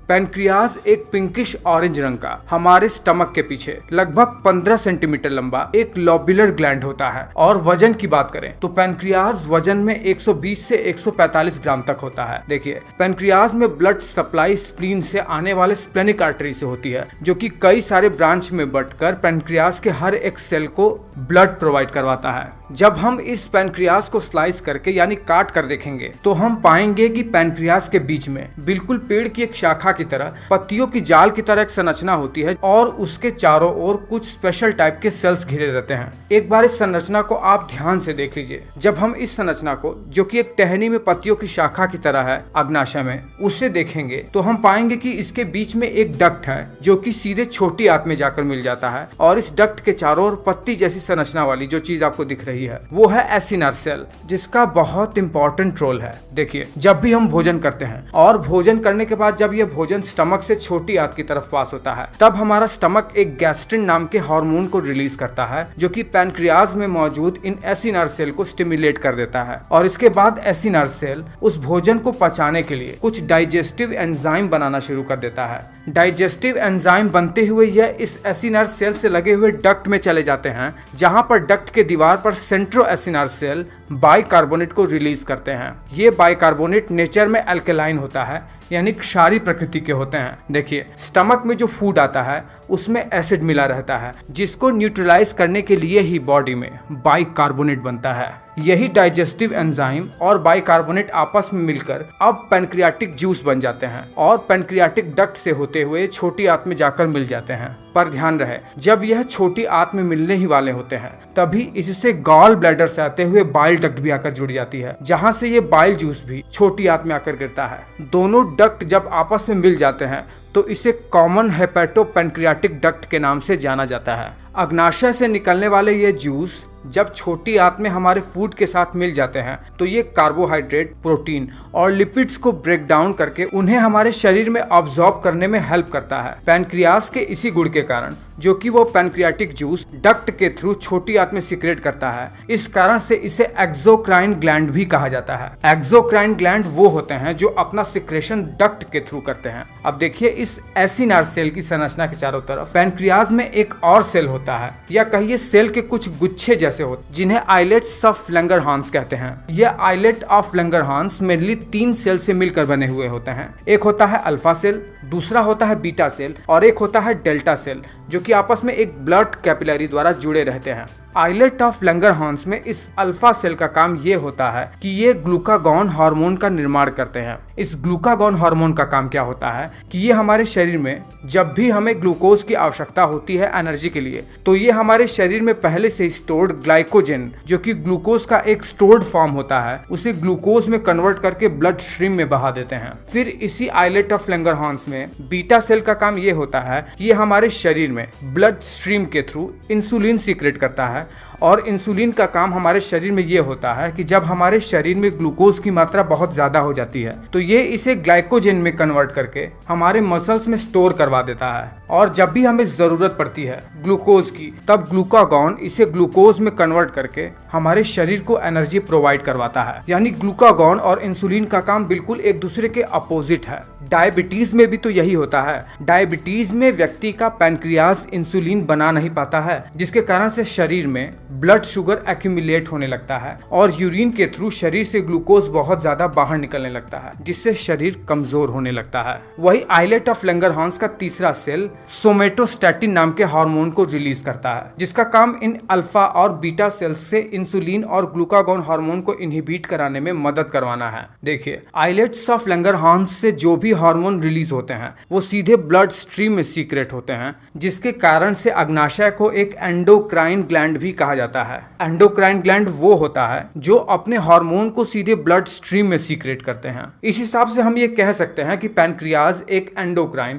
Pancreas एक pinkish orange रंग का हमारे स्टमक के पीछे लगभग 15 सेंटीमीटर लंबा एक लोब्यूलर ग्लैंड होता है। और वजन की बात करें तो पैनक्रियाज वजन में 120 से 145 ग्राम तक होता है। देखिए, पैनक्रियाज में ब्लड सप्लाई स्प्लीन से आने वाले स्प्लेनिक आर्टरी से होती है, जो कि कई सारे ब्रांच में बंटकर पैनक्रियाज के हर एक सेल को ब्लड प्रोवाइड करवाता है। जब हम इस पैनक्रियाज को स्लाइस करके यानी काट कर देखेंगे तो हम पाएंगे कि पैनक्रियाज के बीच में बिल्कुल पेड़ की एक शाखा की तरह पत्तियों की जाल की तरह एक संरचना होती है और उसके चारों ओर कुछ स्पेशल टाइप के सेल्स घिरे रहते हैं। एक बार इस संरचना को आप ध्यान से देख लीजिए। जब हम इस संरचना को, जो कि एक टहनी में पत्तियों की शाखा की तरह है अग्नाशय में, उससे देखेंगे तो हम पाएंगे कि इसके बीच में एक डक्ट है जो कि सीधे छोटी आंत में जाकर मिल जाता है। और इस डक्ट के चारों ओर पत्ती जैसी संरचना वाली जो चीज आपको दिख रही है वो है एसिनर सेल, जिसका बहुत इंपॉर्टेंट रोल है। देखिए, जब भी हम भोजन करते हैं और भोजन करने के बाद जब यह भोजन स्टमक से छोटी आंत की तरफ पास होता है, तब हमारा स्टमक एक गैस्ट्रिन नाम के हार्मोन को रिलीज करता है, जो कि पैनक्रियाज में मौजूद इन एसिनर सेल को स्टिमुलेट कर देता है। और इसके बाद एसिनर सेल उस भोजन को पचाने के लिए कुछ डाइजेस्टिव एंजाइम बनाना शुरू कर देता है। डाइजेस्टिव एंजाइम बनते हुए यह इस एसिनर सेल से लगे हुए डक्ट में चले जाते हैं, जहां पर डक्ट के दीवार पर सेंट्रो एसिनर सेल बाइकार्बोनेट को रिलीज करते हैं। ये बाइकार्बोनेट नेचर में अल्कलाइन होता है, यानी क्षारीय प्रकृति के होते हैं। देखिए, स्टमक में जो फूड आता है उसमें एसिड मिला रहता है, जिसको न्यूट्रलाइज करने के लिए ही बॉडी में बाइकार्बोनेट बनता है। यही डाइजेस्टिव एंजाइम और बाइकार्बोनेट आपस में मिलकर अब पैनक्रियाटिक जूस बन जाते हैं और पैनक्रियाटिक डक्ट से होते हुए छोटी आंत में जाकर मिल जाते हैं। पर ध्यान रहे, जब यह छोटी आंत में मिलने ही वाले होते हैं तभी इससे गॉल ब्लैडर से आते हुए बाइल डक्ट भी आकर जुड़ जाती है, जहां से ये बाइल जूस भी छोटी आंत में आकर गिरता है। दोनों डक्ट जब आपस में मिल जाते हैं तो इसे कॉमन हेपेटोपैनक्रियाटिक डक्ट के नाम से जाना जाता है। अग्नाशय से निकलने वाले ये जूस जब छोटी आंत में हमारे फूड के साथ मिल जाते हैं तो ये कार्बोहाइड्रेट, प्रोटीन और लिपिड्स को ब्रेक डाउन करके उन्हें हमारे शरीर में अब्सॉर्ब करने में हेल्प करता है। पैनक्रियाज के इसी गुण के कारण, जो कि वो पैनक्रियाटिक जूस डक्ट के थ्रू छोटी आंत में सीक्रेट करता है, इस कारण से इसे एक्सोक्राइन ग्लैंड भी कहा जाता है। एक्सोक्राइन ग्लैंड वो होते हैं जो अपना सिक्रेशन डक्ट के थ्रू करते हैं। अब देखिए, इस एसिनर सेल की संरचना के चारों तरफ पैनक्रियाज में एक और सेल होता है, या कहिए सेल के कुछ गुच्छे जैसे होते, जिन्हें आइलेट्स ऑफ लैंगरहांस कहते हैं। यह islet of Langerhans mainly 3 cell से मिलकर बने हुए होते हैं। एक होता है अल्फा सेल, दूसरा होता है बीटा सेल और एक होता है डेल्टा सेल, जो कि आपस में एक ब्लड कैपिलरी द्वारा जुड़े रहते हैं। आइलेट ऑफ लैंगरहांस में इस अल्फा सेल का काम ये होता है कि ये ग्लूकागॉन हार्मोन का निर्माण करते हैं। इस ग्लूकागॉन हार्मोन का काम क्या होता है कि ये हमारे शरीर में जब भी हमें ग्लूकोज की आवश्यकता होती है एनर्जी के लिए, तो ये हमारे शरीर में पहले से स्टोर्ड ग्लाइकोजन, जो कि ग्लूकोज का एक स्टोर्ड फॉर्म होता है, उसे ग्लूकोज में कन्वर्ट करके ब्लड स्ट्रीम में बहा देते हैं। फिर इसी आइलेट ऑफ लैंगरहांस में बीटा सेल का काम ये होता है कि ये हमारे शरीर में ब्लड स्ट्रीम के थ्रू इंसुलिन सीक्रेट करता है। और इंसुलिन का काम हमारे शरीर में ये होता है कि जब हमारे शरीर में ग्लूकोज की मात्रा बहुत ज्यादा हो जाती है तो ये इसे ग्लाइकोजन में कन्वर्ट करके हमारे मसल्स में स्टोर करवा देता है। और जब भी हमें जरूरत पड़ती है ग्लूकोज की, तब ग्लूकागॉन इसे ग्लूकोज में कन्वर्ट करके हमारे शरीर को एनर्जी प्रोवाइड करवाता है। यानी ग्लूकागॉन और इंसुलिन का काम बिल्कुल एक दूसरे के अपोजिट है। डायबिटीज में भी तो यही होता है। डायबिटीज में व्यक्ति का पैनक्रियाज इंसुलिन बना नहीं पाता है, जिसके कारण से शरीर में ब्लड शुगर एक्यूमुलेट होने लगता है और यूरिन के थ्रू शरीर से ग्लूकोज बहुत ज्यादा बाहर निकलने लगता है, जिससे शरीर कमजोर होने लगता है। वही आइलेट ऑफ लैंगरहांस का तीसरा सेल सोमेटोस्टैटिन नाम के हार्मोन को रिलीज करता है, जिसका काम इन अल्फा और बीटा सेल्स से इंसुलिन और ग्लूकागॉन हार्मोन को इनहिबिट कराने में मदद करवाना है। देखिए, आइलेट्स ऑफ लैंगरहांस से जो भी हार्मोन रिलीज होते हैं वो सीधे ब्लड स्ट्रीम में सीक्रेट होते हैं, जिसके कारण से अग्नाशय को एक एंडोक्राइन ग्लैंड भी कहा जाता है। एंडोक्राइन ग्लैंड वो होता है जो अपने हार्मोन को सीधे ब्लड स्ट्रीम में सीक्रेट करते हैं। इस हिसाब से हम ये कह सकते हैं कि पैनक्रियाज एक एंडोक्राइन